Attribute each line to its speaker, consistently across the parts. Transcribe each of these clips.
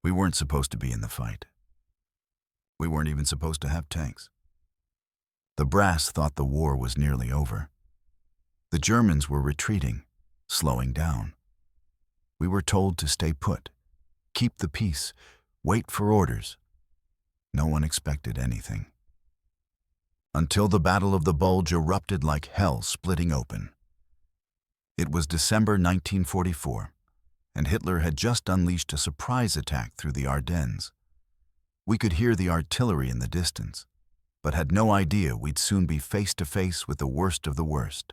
Speaker 1: We weren't supposed to be in the fight. We weren't even supposed to have tanks. The brass thought the war was nearly over. The Germans were retreating, slowing down. We were told to stay put, keep the peace, wait for orders. No one expected anything. Until the Battle of the Bulge erupted like hell, splitting open. It was December 1944, and Hitler had just unleashed a surprise attack through the Ardennes. We could hear the artillery in the distance, but had no idea we'd soon be face to face with the worst of the worst,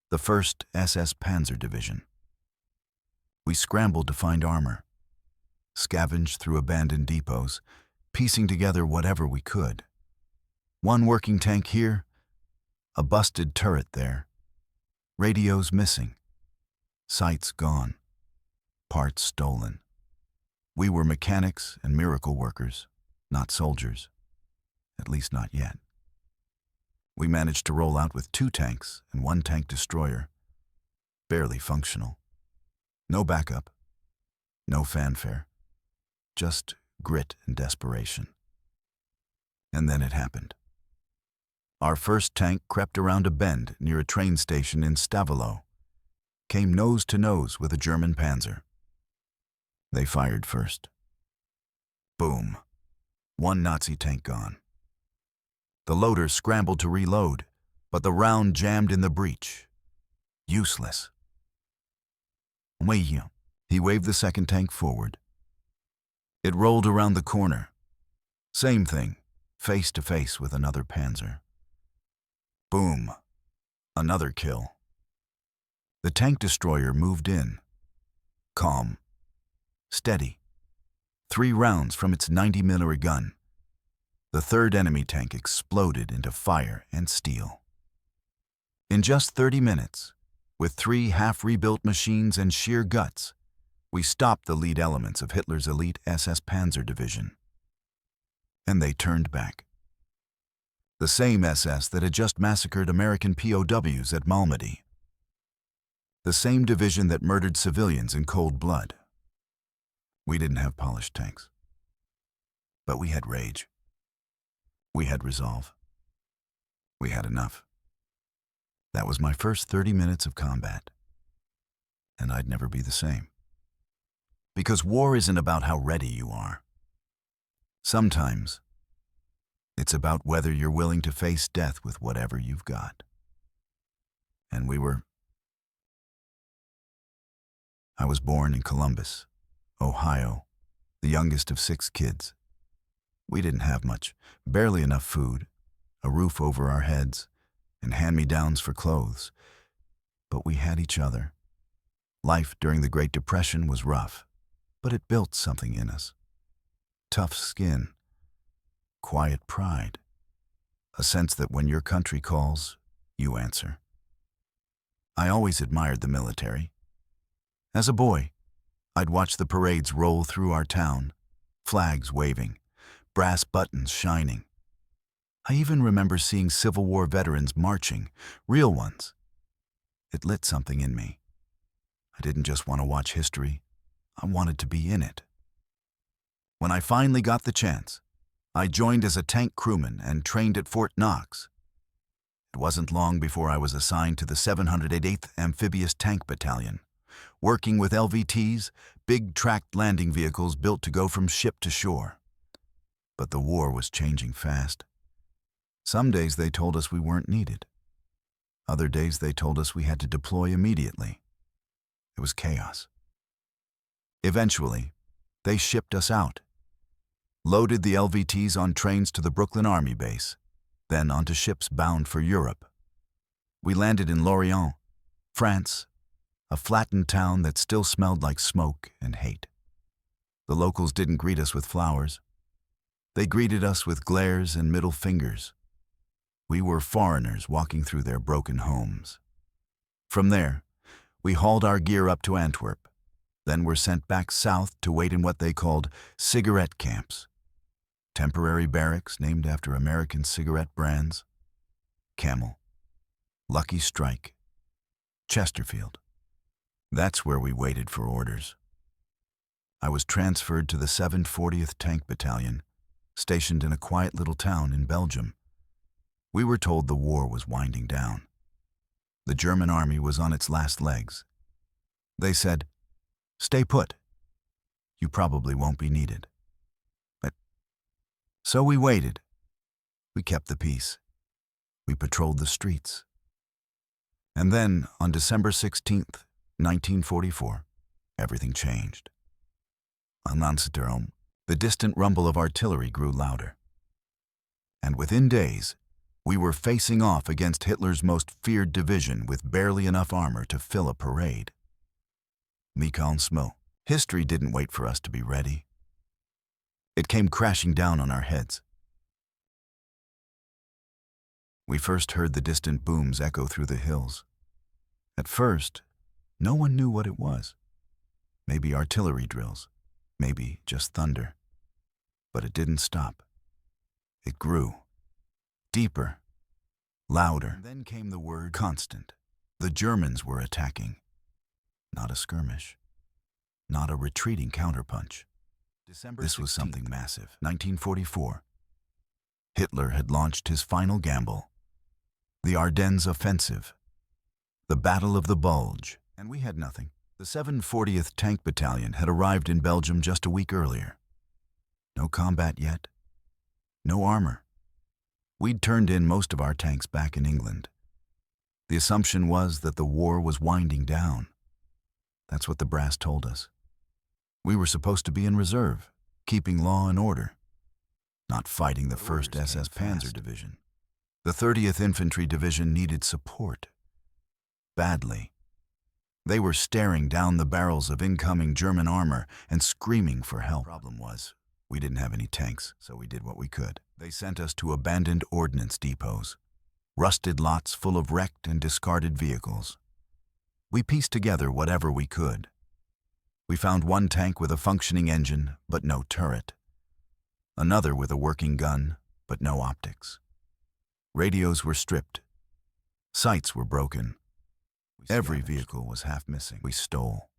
Speaker 1: the 1st SS Panzer Division. We scrambled to find armor, scavenged through abandoned depots, piecing together whatever we could. One working tank here, a busted turret there, radios missing, sights gone, parts stolen. We were mechanics and miracle workers, not soldiers, at least not yet. We managed to roll out with 2 tanks and 1 tank destroyer, barely functional. No backup, no fanfare, just grit and desperation. And then it happened. Our first tank crept around a bend near a train station in Stavelot, came nose to nose with a German Panzer. They fired first. Boom. 1 Nazi tank gone. The loader scrambled to reload, but the round jammed in the breech. Useless. Wait. He waved the second tank forward. It rolled around the corner. Same thing, face to face with another Panzer. Boom. Another kill. The tank destroyer moved in. Calm. Steady. 3 rounds from its 90mm gun. The 3rd enemy tank exploded into fire and steel. In just 30 minutes, with 3 half-rebuilt machines and sheer guts, we stopped the lead elements of Hitler's elite SS Panzer Division. And they turned back. The same SS that had just massacred American POWs at Malmedy. The same division that murdered civilians in cold blood. We didn't have polished tanks, but we had rage. We had resolve. We had enough. That was my first 30 minutes of combat, and I'd never be the same. Because war isn't about how ready you are. Sometimes, it's about whether you're willing to face death with whatever you've got. And we were. I was born in Columbus, Ohio, the youngest of 6 kids. We didn't have much, barely enough food, a roof over our heads, and hand-me-downs for clothes. But we had each other. Life during the Great Depression was rough, but it built something in us. Tough skin, quiet pride, a sense that when your country calls, you answer. I always admired the military. As a boy, I'd watch the parades roll through our town, flags waving, brass buttons shining. I even remember seeing Civil War veterans marching, real ones. It lit something in me. I didn't just want to watch history, I wanted to be in it. When I finally got the chance, I joined as a tank crewman and trained at Fort Knox. It wasn't long before I was assigned to the 708th Amphibious Tank Battalion, working with LVTs, big tracked landing vehicles built to go from ship to shore. But the war was changing fast. Some days they told us we weren't needed. Other days they told us we had to deploy immediately. It was chaos. Eventually, they shipped us out, loaded the LVTs on trains to the Brooklyn Army base, then onto ships bound for Europe. We landed in Lorient, France, a flattened town that still smelled like smoke and hate. The locals didn't greet us with flowers. They greeted us with glares and middle fingers. We were foreigners walking through their broken homes. From there, we hauled our gear up to Antwerp, then were sent back south to wait in what they called cigarette camps, temporary barracks named after American cigarette brands: Camel, Lucky Strike, Chesterfield. That's where we waited for orders. I was transferred to the 740th Tank Battalion, stationed in a quiet little town in Belgium. We were told the war was winding down. The German army was on its last legs. They said, "Stay put. You probably won't be needed." So we waited. We kept the peace. We patrolled the streets. And then, on December 16th, 1944, everything changed. On Landsturm, the distant rumble of artillery grew louder. And within days, we were facing off against Hitler's most feared division with barely enough armor to fill a parade. Mechanismo. History didn't wait for us to be ready. It came crashing down on our heads. We first heard the distant booms echo through the hills. At first, no one knew what it was. Maybe artillery drills, maybe just thunder. But it didn't stop. It grew. Deeper. Louder. And then came the word constant. The Germans were attacking. Not a skirmish. Not a retreating counterpunch. This was something massive. 1944. Hitler had launched his final gamble. The Ardennes offensive. The Battle of the Bulge. And we had nothing. The 740th Tank Battalion had arrived in Belgium just a week earlier. No combat yet. No armor. We'd turned in most of our tanks back in England. The assumption was that the war was winding down. That's what the brass told us. We were supposed to be in reserve, keeping law and order, not fighting the 1st SS Panzer Division. The 30th Infantry Division needed support. Badly. They were staring down the barrels of incoming German armor and screaming for help. The problem was, we didn't have any tanks, so we did what we could. They sent us to abandoned ordnance depots, rusted lots full of wrecked and discarded vehicles. We pieced together whatever we could. We found one tank with a functioning engine, but no turret. Another with a working gun, but no optics. Radios were stripped. Sights were broken. Every vehicle was half missing. We stole.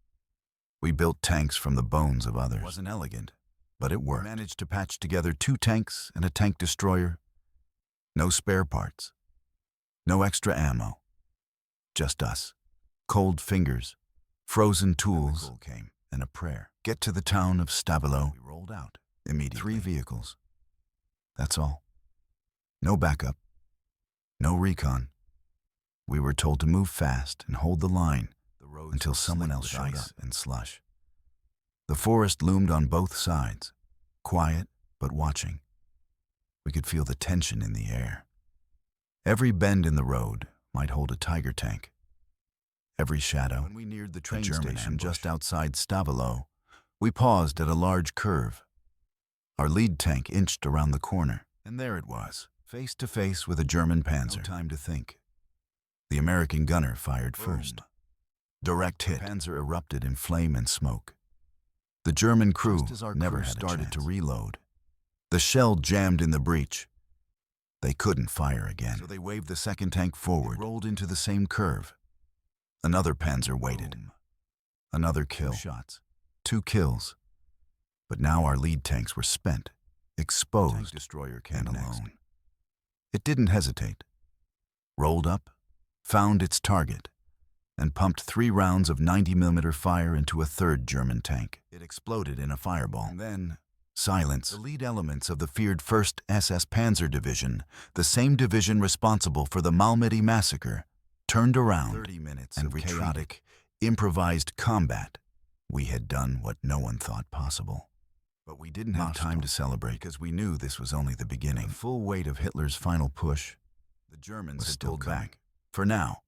Speaker 1: We built tanks from the bones of others. It wasn't elegant, but it worked. We managed to patch together 2 tanks and a tank destroyer. No spare parts. No extra ammo. Just us. Cold fingers. Frozen tools. Came. And a prayer. Get to the town of Stavelot. We rolled out immediately. 3 vehicles. That's all. No backup. No recon. We were told to move fast and hold the line until someone else showed up and slush. The forest loomed on both sides, quiet but watching. We could feel the tension in the air. Every bend in the road might hold a Tiger tank. Every shadow. When we neared the train station just outside Stavelot, we paused at a large curve. Our lead tank inched around the corner, and there it was, face to face with a German Panzer. No time to think. The American gunner fired first. Direct hit. The Panzer erupted in flame and smoke. The German crew never started to reload. The shell jammed in the breech. They couldn't fire again, so they waved the second tank forward, rolled into the same curve. Another Panzer waited. Another kill. 2 shots. 2 kills. But now our lead tanks were spent, exposed, tank destroyer and alone. It didn't hesitate. Rolled up, found its target, and pumped 3 rounds of 90mm fire into a 3rd German tank. It exploded in a fireball. And then, silence. The lead elements of the feared 1st SS Panzer Division, the same division responsible for the Malmedy massacre, turned around 30 minutes and of chaotic, improvised combat. We had done what no one thought possible. But we didn't have time to celebrate because we knew this was only the beginning. The full weight of Hitler's final push, the Germans had pulled back, for now.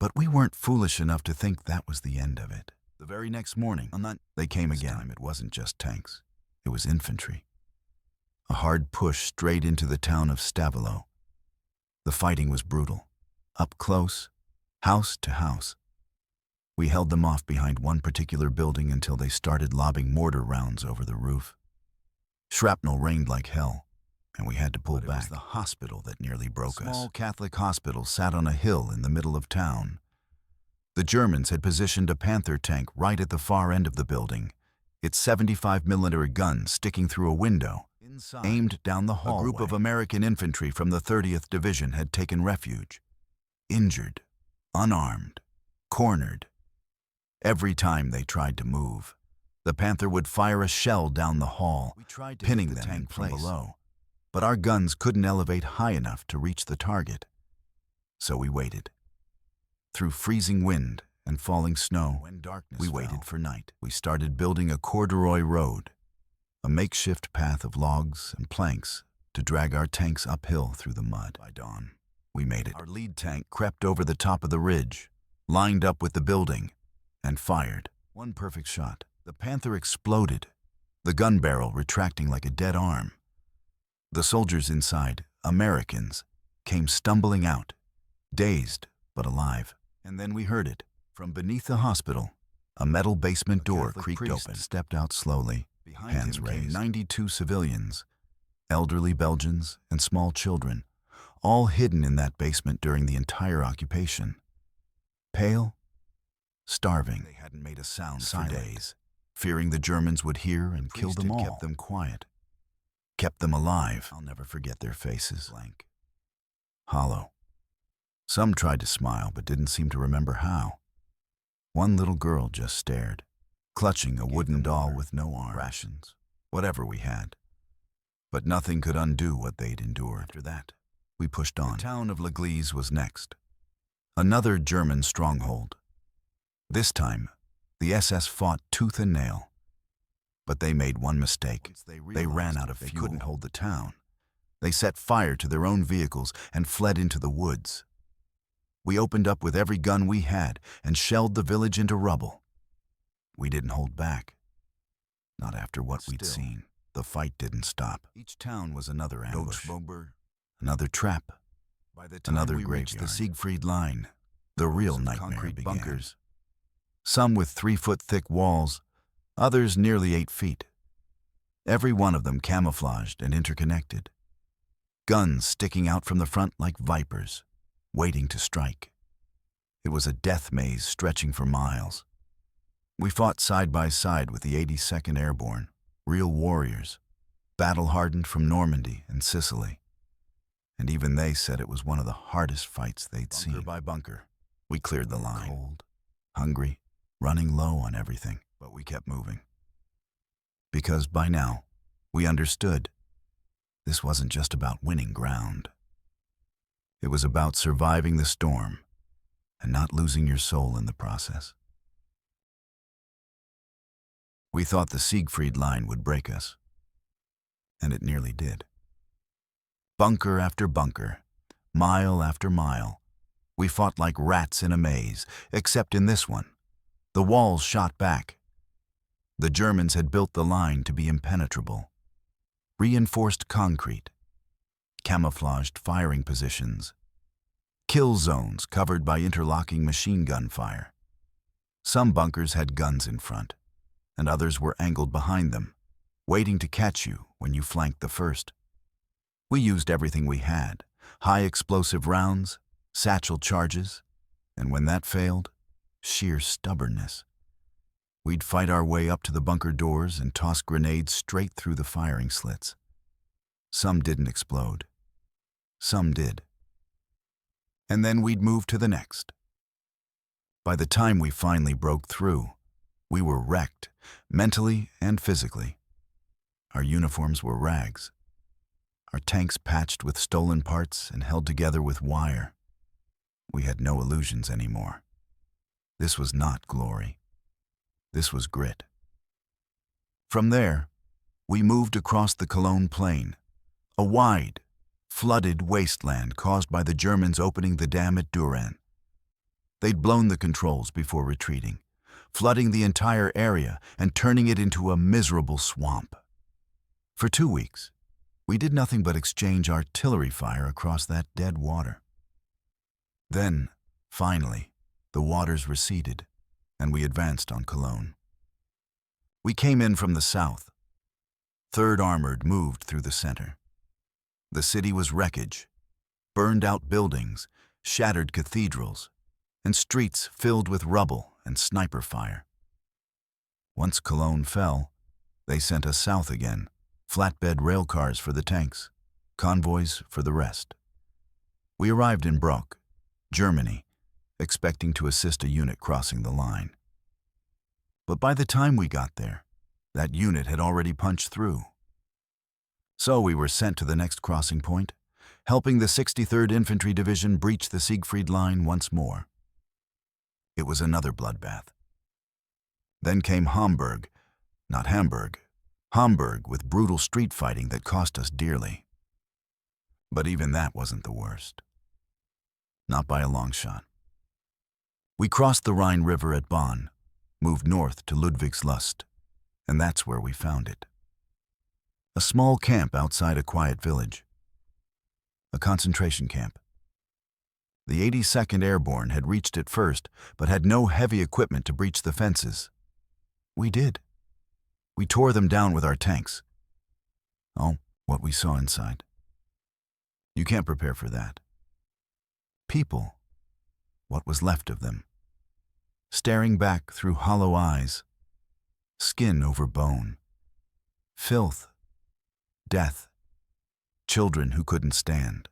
Speaker 1: But we weren't foolish enough to think that was the end of it. The very next morning, they came again. It wasn't just tanks. It was infantry. A hard push straight into the town of Stavelot. The fighting was brutal. Up close, house to house. We held them off behind one particular building until they started lobbing mortar rounds over the roof. Shrapnel rained like hell, and we had to pull back. It was the hospital that nearly broke us. A small Catholic hospital sat on a hill in the middle of town. The Germans had positioned a Panther tank right at the far end of the building, its 75mm gun sticking through a window, aimed down the hallway. A group of American infantry from the 30th Division had taken refuge, injured, unarmed, cornered. Every time they tried to move, the Panther would fire a shell down the hall, pinning them in place. From below. But our guns couldn't elevate high enough to reach the target. So we waited. Through freezing wind and falling snow, we waited for night. We started building a corduroy road, a makeshift path of logs and planks to drag our tanks uphill through the mud. By dawn, we made it. Our lead tank crept over the top of the ridge, lined up with the building, and fired. One perfect shot. The Panther exploded, the gun barrel retracting like a dead arm. The soldiers inside, Americans, came stumbling out, dazed but alive. And then we heard it. From beneath the hospital, a metal basement door creaked open. Stepped out slowly, hands raised. 92 civilians, elderly Belgians and small children, all hidden in that basement during the entire occupation. Pale, starving. They hadn't made a sound for days, fearing the Germans would hear and kill them all. Kept them quiet, kept them alive. I'll never forget their faces. Blank, hollow. Some tried to smile but didn't seem to remember how. One little girl just stared, clutching a wooden doll with no arms. Rations, whatever we had. But nothing could undo what they'd endured. After that, we pushed on. The town of L'Église was next. Another German stronghold. This time, the SS fought tooth and nail. But they made one mistake. They ran out of fuel. They couldn't hold the town. They set fire to their own vehicles and fled into the woods. We opened up with every gun we had and shelled the village into rubble. We didn't hold back. Not after what we'd seen. The fight didn't stop. Each town was another ambush, another trap, another graveyard. The Siegfried Line, the real nightmare began. Bunkers, some with 3-foot thick walls, others nearly 8 feet. Every one of them camouflaged and interconnected. Guns sticking out from the front like vipers, waiting to strike. It was a death maze stretching for miles. We fought side by side with the 82nd Airborne, real warriors, battle-hardened from Normandy and Sicily. And even they said it was one of the hardest fights they'd seen. Bunker by bunker, we cleared the line. Cold, hungry, running low on everything, but we kept moving. Because by now, we understood this wasn't just about winning ground. It was about surviving the storm and not losing your soul in the process. We thought the Siegfried Line would break us, and it nearly did. Bunker after bunker, mile after mile, we fought like rats in a maze, except in this one. The walls shot back. The Germans had built the line to be impenetrable. Reinforced concrete, camouflaged firing positions, kill zones covered by interlocking machine gun fire. Some bunkers had guns in front, and others were angled behind them, waiting to catch you when you flanked the first. We used everything we had, high explosive rounds, satchel charges, and when that failed, sheer stubbornness. We'd fight our way up to the bunker doors and toss grenades straight through the firing slits. Some didn't explode. Some did. And then we'd move to the next. By the time we finally broke through, we were wrecked, mentally and physically. Our uniforms were rags. Our tanks patched with stolen parts and held together with wire. We had no illusions anymore. This was not glory. This was grit. From there, we moved across the Cologne Plain, a wide, flooded wasteland caused by the Germans opening the dam at Duran. They'd blown the controls before retreating, flooding the entire area and turning it into a miserable swamp. For 2 weeks, we did nothing but exchange artillery fire across that dead water. Then, finally, the waters receded, and we advanced on Cologne. We came in from the south. 3rd Armored moved through the center. The city was wreckage, burned-out buildings, shattered cathedrals, and streets filled with rubble and sniper fire. Once Cologne fell, they sent us south again, flatbed rail cars for the tanks, convoys for the rest. We arrived in Bruck, Germany, expecting to assist a unit crossing the line. But by the time we got there, that unit had already punched through. So we were sent to the next crossing point, helping the 63rd Infantry Division breach the Siegfried Line once more. It was another bloodbath. Then came Hamburg, not Hamburg, Hamburg with brutal street fighting that cost us dearly. But even that wasn't the worst. Not by a long shot. We crossed the Rhine River at Bonn, moved north to Ludwigslust, and that's where we found it. A small camp outside a quiet village. A concentration camp. The 82nd Airborne had reached it first, but had no heavy equipment to breach the fences. We did. We tore them down with our tanks. Oh, what we saw inside. You can't prepare for that. People, what was left of them, staring back through hollow eyes, skin over bone, filth, death, children who couldn't stand,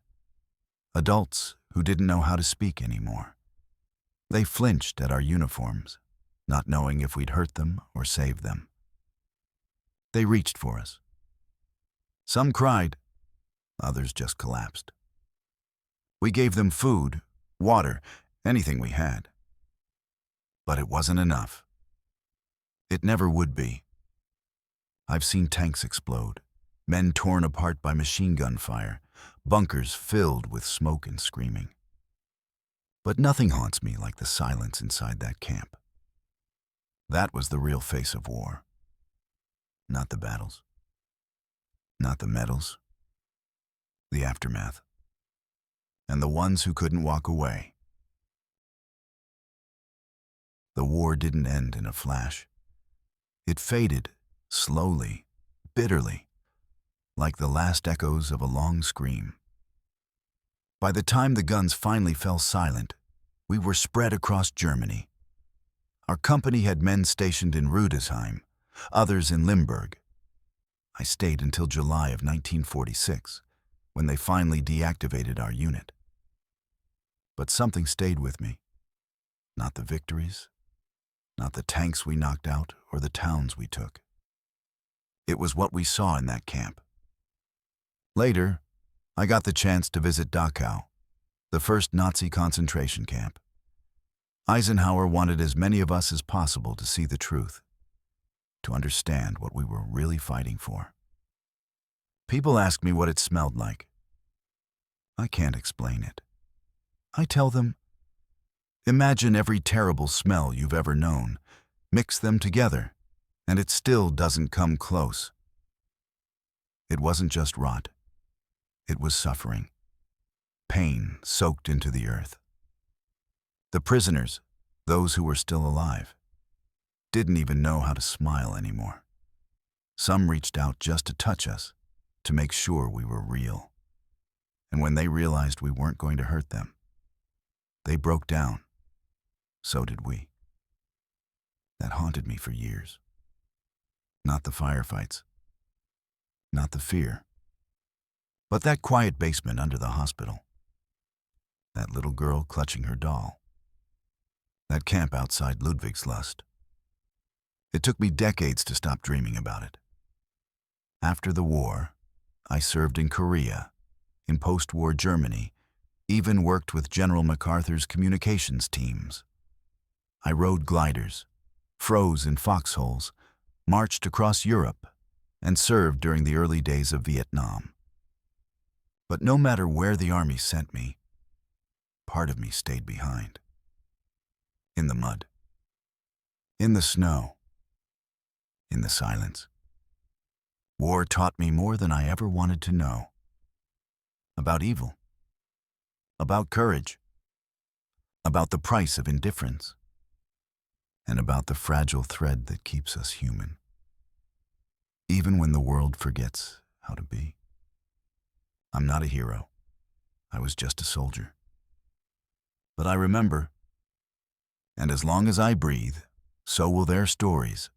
Speaker 1: adults who didn't know how to speak anymore. They flinched at our uniforms, not knowing if we'd hurt them or save them. They reached for us. Some cried, others just collapsed. We gave them food, water, anything we had. But it wasn't enough. It never would be. I've seen tanks explode, men torn apart by machine gun fire, bunkers filled with smoke and screaming. But nothing haunts me like the silence inside that camp. That was the real face of war. Not the battles. Not the medals. The aftermath. And the ones who couldn't walk away. The war didn't end in a flash. It faded, slowly, bitterly, like the last echoes of a long scream. By the time the guns finally fell silent, we were spread across Germany. Our company had men stationed in Rüdesheim, others in Limburg. I stayed until July of 1946, when they finally deactivated our unit. But something stayed with me. Not the victories, not the tanks we knocked out or the towns we took. It was what we saw in that camp. Later, I got the chance to visit Dachau, the first Nazi concentration camp. Eisenhower wanted as many of us as possible to see the truth, to understand what we were really fighting for. People ask me what it smelled like. I can't explain it. I tell them, imagine every terrible smell you've ever known, mix them together, and it still doesn't come close. It wasn't just rot. It was suffering. Pain soaked into the earth. The prisoners, those who were still alive, didn't even know how to smile anymore. Some reached out just to touch us, to make sure we were real. And when they realized we weren't going to hurt them, they broke down. So did we. That haunted me for years. Not the firefights. Not the fear. But that quiet basement under the hospital. That little girl clutching her doll. That camp outside Ludwigslust. It took me decades to stop dreaming about it. After the war, I served in Korea, in post-war Germany, even worked with General MacArthur's communications teams. I rode gliders, froze in foxholes, marched across Europe, and served during the early days of Vietnam. But no matter where the Army sent me, part of me stayed behind. In the mud. In the snow. In the silence. War taught me more than I ever wanted to know. About evil. About courage. About the price of indifference. And about the fragile thread that keeps us human. Even when the world forgets how to be. I'm not a hero. I was just a soldier. But I remember. And as long as I breathe, so will their stories